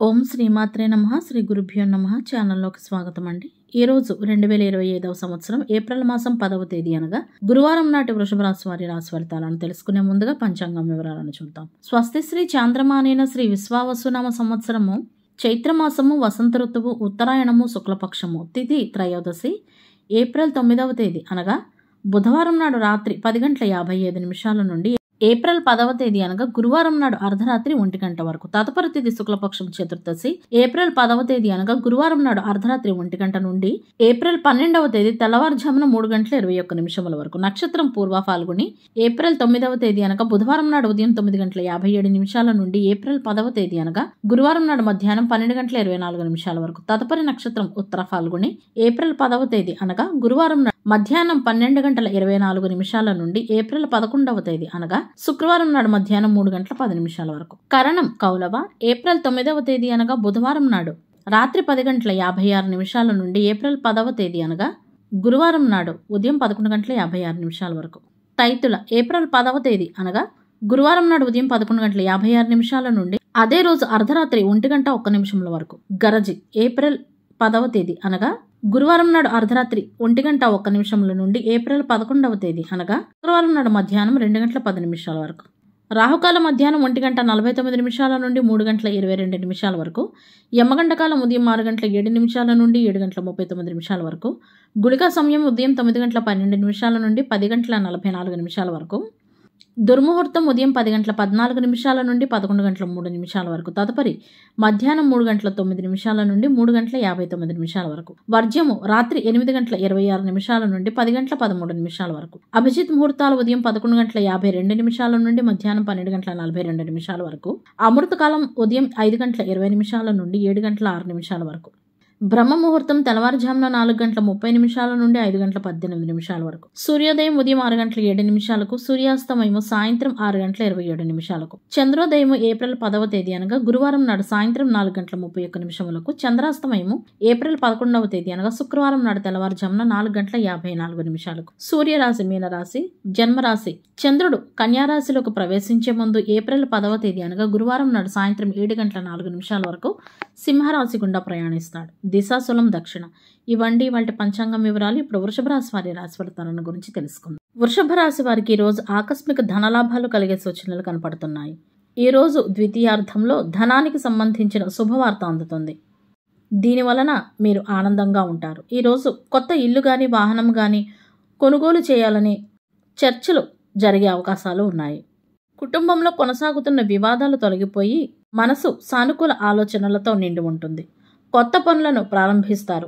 ఓం శ్రీమాత్రే నమః శ్రీ గురుభ్యో నమః ఛానల్లోకి స్వాగతం అండి. ఈరోజు 2025వ సంవత్సరం ఏప్రిల్ మాసం 10వ తేదీ అనగా గురువారం నాటి వృషభ రాశి వారి రాశి ఫలితాలను తెలుసుకునే ముందుగా పంచాంగం వివరాలను చూద్దాం. స్వస్తి శ్రీ చాంద్రమానేన శ్రీ విశ్వావసునామ సంవత్సరము చైత్రమాసము వసంత ఋతువు ఉత్తరాయణము శుక్లపక్షము తిథి త్రయోదశి ఏప్రిల్ 9వ తేదీ అనగా బుధవారం నాడు రాత్రి 10:55 నుండి ఏప్రిల్ 10వ తేదీ అనగా గురువారం నాడు అర్ధరాత్రి 1 గంట వరకు. తదుపరి తిథి శుక్లపక్షం చతుర్దశి ఏప్రిల్ 10వ తేదీ అనగా గురువారం నాడు అర్ధరాత్రి 1 గంట నుండి ఏప్రిల్ 12వ తేదీ తెల్లవారుజామున 3:21 వరకు. నక్షత్రం పూర్వ ఫాల్గుని ఏప్రిల్ 9వ తేదీ అనగా బుధవారం నాడు ఉదయం 9:57 నుండి ఏప్రిల్ 10వ తేదీ అనగా గురువారం నాడు మధ్యాహ్నం 12:24 వరకు. తదుపరి నక్షత్రం ఉత్తర ఫాల్గుని ఏప్రిల్ 10వ తేదీ అనగా గురువారం నాడు మధ్యాహ్నం 12:24 నుండి ఏప్రిల్ 11వ తేదీ అనగా శుక్రవారం నాడు మధ్యాహ్నం 3:10 వరకు. కరణం కౌలవ ఏప్రిల్ 9వ తేదీ అనగా బుధవారం నాడు రాత్రి 10:56 నుండి ఏప్రిల్ 10వ తేదీ అనగా గురువారం నాడు ఉదయం 11:56 వరకు. తైతుల ఏప్రిల్ 10వ తేదీ అనగా గురువారం నాడు ఉదయం 11:56 నుండి అదే రోజు అర్ధరాత్రి 1:01 వరకు. గరజి ఏప్రిల్ 10వ తేదీ అనగా గురువారం నాడు అర్ధరాత్రి 1:01 నుండి ఏప్రిల్ 11వ తేదీ అనగా శుక్రవారం నాడు మధ్యాహ్నం 2:10 వరకు. రాహుకాల మధ్యాహ్నం 1:49 నుండి 3:22 వరకు. యమగండకాలం ఉదయం 6:07 నుండి 7:39 వరకు. గుళికా సమయం ఉదయం 9:12 నుండి 10:44 వరకు. దుర్ముహూర్తం ఉదయం 10:14 నుండి 11:03 వరకు. తదుపరి మధ్యాహ్నం 3:09 నుండి 3:59 వరకు. వర్జ్యము రాత్రి 8:26 నుండి 10:13 వరకు. అభిజిత్ ముహూర్తాలు ఉదయం 11:52 నుండి మధ్యాహ్నం 12:42 వరకు. అమృతకాలం ఉదయం 5:20 నుండి 7:06 వరకు. బ్రహ్మ ముహూర్తం తెల్లవారుజామున 4:30 నుండి 5:18 వరకు. సూర్యోదయం ఉదయం 6:07 సూర్యాస్తమయము సాయంత్రం 6:27 చంద్రోదయము ఏప్రిల్ 10వ తేదీ అనగా గురువారం నాడు సాయంత్రం 4:31 చంద్రాస్తమయము ఏప్రిల్ 11వ తేదీ అనగా శుక్రవారం నాడు తెల్లవారుజామున 4:54 సూర్యరాశి మీనరాశి జన్మరాశి చంద్రుడు కన్యారాశిలోకి ప్రవేశించే ముందు ఏప్రిల్ 10వ తేదీ అనగా గురువారం నాడు సాయంత్రం 7:04 వరకు సింహరాశి గుండా ప్రయాణిస్తాడు. దిశాశూలం దక్షిణ. ఇవండి వాటి పంచాంగం వివరాలు. ఇప్పుడు వృషభ రాశి వారి రాశి ఫలితాలను గురించి తెలుసుకుందాం. వృషభ రాశి వారికి ఈ రోజు ఆకస్మిక ధనలాభాలు కలిగే సూచనలు కనపడుతున్నాయి. ఈ రోజు ద్వితీయార్థంలో ధనానికి సంబంధించిన శుభవార్త అందుతుంది. దీని వలన మీరు ఆనందంగా ఉంటారు. ఈ రోజు కొత్త ఇల్లు గాని వాహనం గాని కొనుగోలు చేయాలని చర్చలు జరిగే అవకాశాలు ఉన్నాయి. కుటుంబంలో కొనసాగుతున్న వివాదాలు తొలగిపోయి మనసు సానుకూల ఆలోచనలతో నిండి ఉంటుంది. కొత్త పనులను ప్రారంభిస్తారు.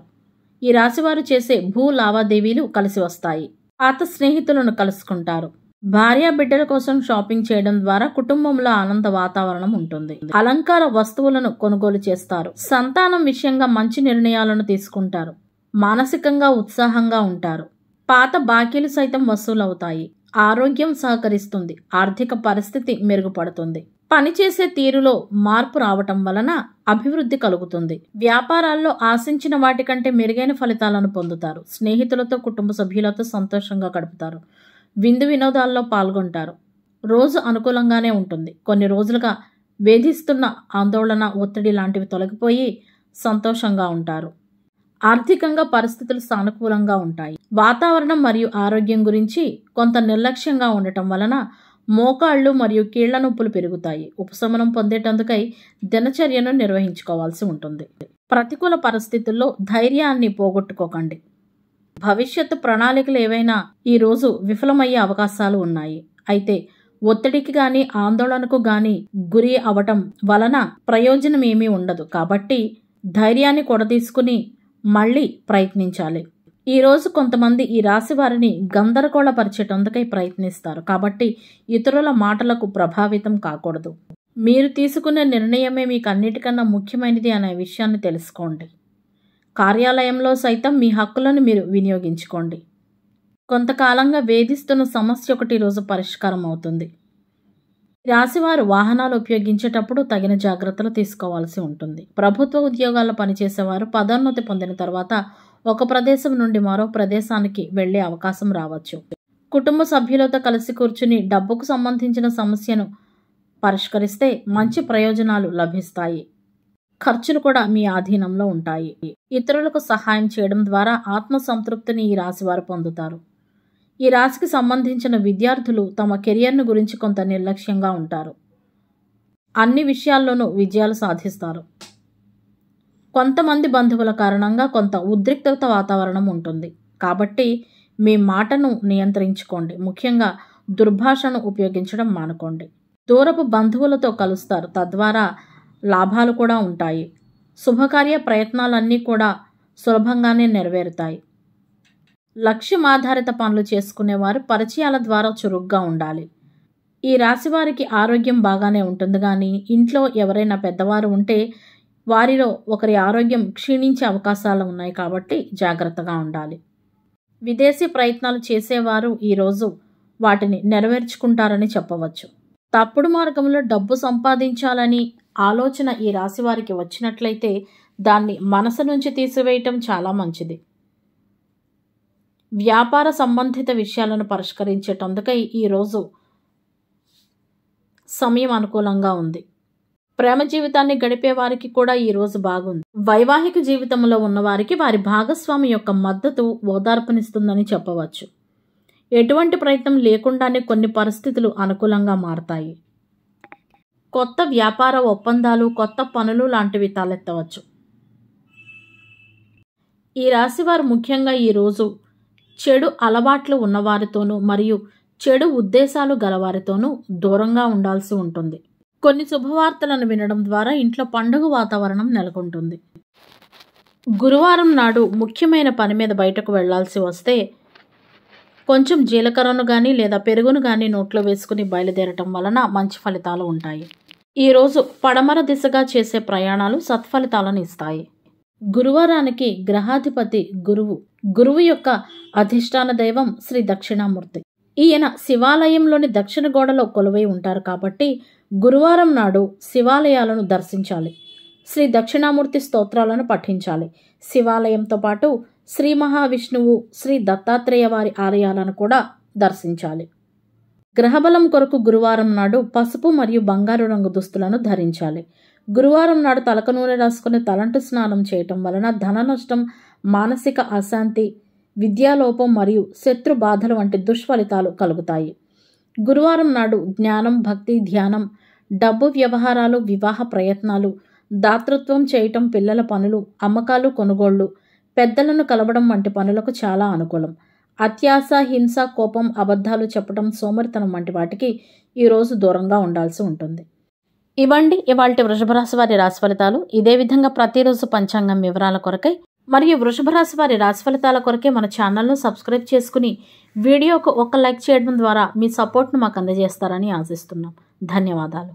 ఈ రాశివారు చేసే భూ లావాదేవీలు కలిసి వస్తాయి. పాత స్నేహితులను కలుసుకుంటారు. భార్య బిడ్డల కోసం షాపింగ్ చేయడం ద్వారా కుటుంబంలో ఆనంద వాతావరణం ఉంటుంది. అలంకార వస్తువులను కొనుగోలు చేస్తారు. సంతానం విషయంగా మంచి నిర్ణయాలను తీసుకుంటారు. మానసికంగా ఉత్సాహంగా ఉంటారు. పాత బాకీలు సైతం వసూలవుతాయి. ఆరోగ్యం సహకరిస్తుంది. ఆర్థిక పరిస్థితి మెరుగుపడుతుంది. పనిచేసే తీరులో మార్పు రావటం వలన అభివృద్ధి కలుగుతుంది. వ్యాపారాల్లో ఆశించిన వాటికంటే మెరుగైన ఫలితాలను పొందుతారు. స్నేహితులతో కుటుంబ సభ్యులతో సంతోషంగా గడుపుతారు. విందు వినోదాల్లో పాల్గొంటారు. రోజు అనుకూలంగానే ఉంటుంది. కొన్ని రోజులుగా వేధిస్తున్న ఆందోళన ఒత్తిడి లాంటివి తొలగిపోయి సంతోషంగా ఉంటారు. ఆర్థికంగా పరిస్థితులు సానుకూలంగా ఉంటాయి. వాతావరణం మరియు ఆరోగ్యం గురించి కొంత నిర్లక్ష్యంగా ఉండటం వలన మోకాళ్ళు మరియు కీళ్ల నొప్పులు పెరుగుతాయి. ఉపశమనం పొందేటందుకై దినచర్యను నిర్వహించుకోవాల్సి ఉంటుంది. ప్రతికూల పరిస్థితుల్లో ధైర్యాన్ని పోగొట్టుకోకండి. భవిష్యత్తు ప్రణాళికలు ఏవైనా ఈ రోజు విఫలమయ్యే అవకాశాలు ఉన్నాయి. అయితే ఒత్తిడికి గాని ఆందోళనకు గాని గురి అవటం వలన ప్రయోజనం ఏమీ ఉండదు. కాబట్టి ధైర్యాన్ని కూడదీసుకుని మళ్ళీ ప్రయత్నించాలి. ఈ రోజు కొంతమంది ఈ రాశి వారిని గందరగోళపరిచేటందుకై ప్రయత్నిస్తారు. కాబట్టి ఇతరుల మాటలకు ప్రభావితం కాకూడదు. మీరు తీసుకునే నిర్ణయమే మీకు అన్నిటికన్నా ముఖ్యమైనది అనే విషయాన్ని తెలుసుకోండి. కార్యాలయంలో సైతం మీ హక్కులను మీరు వినియోగించుకోండి. కొంతకాలంగా వేధిస్తున్న సమస్య ఒకటి రోజు పరిష్కారం అవుతుంది. రాశివారు వాహనాలు ఉపయోగించేటప్పుడు తగిన జాగ్రత్తలు తీసుకోవాల్సి ఉంటుంది. ప్రభుత్వ ఉద్యోగాల్లో పనిచేసేవారు పదోన్నతి పొందిన తర్వాత ఒక ప్రదేశం నుండి మరో ప్రదేశానికి వెళ్లే అవకాశం రావచ్చు. కుటుంబ సభ్యులతో కలిసి కూర్చుని డబ్బుకు సంబంధించిన సమస్యను పరిష్కరిస్తే మంచి ప్రయోజనాలు లభిస్తాయి. ఖర్చులు కూడా మీ ఆధీనంలో ఉంటాయి. ఇతరులకు సహాయం చేయడం ద్వారా ఆత్మసంతృప్తిని ఈ రాశి వారు పొందుతారు. ఈ రాశికి సంబంధించిన విద్యార్థులు తమ కెరియర్ను గురించి కొంత నిర్లక్ష్యంగా ఉంటారు. అన్ని విషయాల్లోనూ విజయాలు సాధిస్తారు. కొంతమంది బంధువుల కారణంగా కొంత ఉద్రిక్తత వాతావరణం ఉంటుంది. కాబట్టి మీ మాటను నియంత్రించుకోండి. ముఖ్యంగా దుర్భాషను ఉపయోగించడం మానుకోండి. దూరపు బంధువులతో కలుస్తారు, తద్వారా లాభాలు కూడా ఉంటాయి. శుభకార్య ప్రయత్నాలన్నీ కూడా సులభంగానే నెరవేరుతాయి. లక్ష్యం ఆధారిత పనులు చేసుకునేవారు పరిచయాల ద్వారా చురుగ్గా ఉండాలి. ఈ రాశి వారికి ఆరోగ్యం బాగానే ఉంటుంది, కానీ ఇంట్లో ఎవరైనా పెద్దవారు ఉంటే వారిలో ఒకరి ఆరోగ్యం క్షీణించే అవకాశాలు ఉన్నాయి. కాబట్టి జాగ్రత్తగా ఉండాలి. విదేశీ ప్రయత్నాలు చేసేవారు ఈరోజు వాటిని నెరవేర్చుకుంటారని చెప్పవచ్చు. తప్పుడు మార్గంలో డబ్బు సంపాదించాలని ఆలోచన ఈ రాశి వారికి వచ్చినట్లయితే దాన్ని మనసు నుంచి తీసివేయటం చాలా మంచిది. వ్యాపార సంబంధిత విషయాలను పరిష్కరించేటందుకై ఈరోజు సమయం అనుకూలంగా ఉంది. ప్రేమ జీవితాన్ని గడిపే వారికి కూడా ఈరోజు బాగుంది. వైవాహిక జీవితంలో ఉన్నవారికి వారి భాగస్వామి యొక్క మద్దతు ఓదార్పునిస్తుందని చెప్పవచ్చు. ఎటువంటి ప్రయత్నం లేకుండానే కొన్ని పరిస్థితులు అనుకూలంగా మారతాయి. కొత్త వ్యాపార ఒప్పందాలు, కొత్త పనులు లాంటివి తలెత్తవచ్చు. ఈ రాశివారు ముఖ్యంగా ఈరోజు చెడు అలవాట్లు ఉన్నవారితోనూ మరియు చెడు ఉద్దేశాలు గలవారితోనూ దూరంగా ఉండాల్సి ఉంటుంది. కొన్ని శుభవార్తలను వినడం ద్వారా ఇంట్లో పండుగ వాతావరణం నెలకొంటుంది. గురువారం నాడు ముఖ్యమైన పని మీద బయటకు వెళ్లాల్సి వస్తే కొంచెం జీలకర్రను కానీ లేదా పెరుగును కానీ నోట్లో వేసుకుని బయలుదేరటం వలన మంచి ఫలితాలు ఉంటాయి. ఈరోజు పడమర దిశగా చేసే ప్రయాణాలు సత్ఫలితాలను ఇస్తాయి. గురువారానికి గ్రహాధిపతి గురువు యొక్క అధిష్టాన దైవం శ్రీ దక్షిణామూర్తి. ఈయన శివాలయంలోని దక్షిణ గోడలో కొలువై ఉంటారు. కాబట్టి గురువారం నాడు శివాలయాలను దర్శించాలి. శ్రీ దక్షిణామూర్తి స్తోత్రాలను పఠించాలి. శివాలయంతో పాటు శ్రీ మహావిష్ణువు, శ్రీ దత్తాత్రేయ వారి ఆలయాలను కూడా దర్శించాలి. గ్రహబలం కొరకు గురువారం నాడు పసుపు మరియు బంగారు రంగు దుస్తులను ధరించాలి. గురువారం నాడు తలకు నూనె రాసుకుని తలంటు స్నానం చేయటం వలన ధన నష్టం, మానసిక అశాంతి, విద్యాలోపం మరియు శత్రు బాధలు వంటి దుష్ఫలితాలు కలుగుతాయి. గురువారం నాడు జ్ఞానం, భక్తి, ధ్యానం, డబ్బు వ్యవహారాలు, వివాహ ప్రయత్నాలు, దాతృత్వం చేయటం, పిల్లల పనులు, అమ్మకాలు, కొనుగోళ్లు, పెద్దలను కలవడం వంటి పనులకు చాలా అనుకూలం. అత్యాశ, హింస, కోపం, అబద్ధాలు చెప్పడం, సోమరితనం వంటి వాటికి ఈరోజు దూరంగా ఉండాల్సి ఉంటుంది. ఇవండి ఇవాల్టి వృషభ రాశి వారి రాశి ఫలితాలు. ఇదే విధంగా ప్రతిరోజు పంచాంగం వివరాల కొరకై మరియు వృషభ రాశి వారి రాశి ఫలితాల కొరకే మన ఛానల్ను సబ్స్క్రైబ్ చేసుకుని వీడియోకు ఒక లైక్ చేయడం ద్వారా మీ సపోర్ట్ను మాకు అందజేస్తారని ఆశిస్తున్నాం. ధన్యవాదాలు.